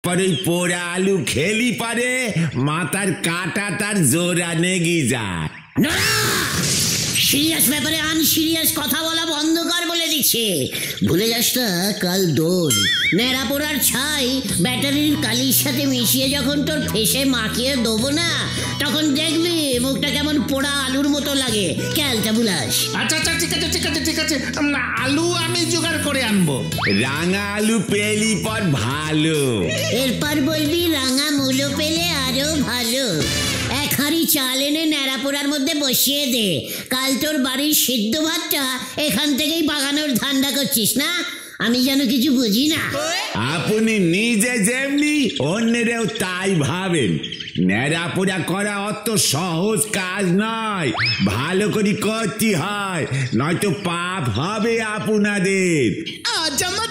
पर ওই পোড়া আলু খেলি পারে মাথার কাটা তার জোড়া নেগি যায়। সিরিয়াস ব্যাপারে আনসিরিয়াস কথা বলা বন্ধ কর বলে দিচ্ছে। ভুলে যাস না কাল দোল, ন্যাড়া পোড়ার ছাই ব্যাটারির কালির সাথে মিশিয়ে যখন তোর ফেসে মাখিয়ে দেবো না, তখন দেখবি মুখটা কেমন পোড়া আলুর মতো লাগে। ক্যালটা বুলাস। আচ্ছা আচ্ছা ঠিক আছে ঠিক আছে ঠিক আছে, আলু আমি জোগাড় করে আনবো। রাঙা আলু পেলি পর ভালো। এরপর বলবি রাঙা মূলো পেলে আরো ভালো। এক হাঁড়ি চাল এনে ন্যাড়া পোড়ার মধ্যে বসিয়ে দে। কাল তোর বাড়ির সিদ্ধ ভাতটা এখান থেকেই বাগানোর ধান্দা করছিস না? আমি যেন কিছু বুঝি না। আপনি নিজে যেমনি অন্যেরও তাই ভাবেন। ন্যাড়া পোড়া করা অত সহজ কাজ নয়, ভালো করে করতে হয়, নয়তো পাপ হবে আপনাদের। আজ আমার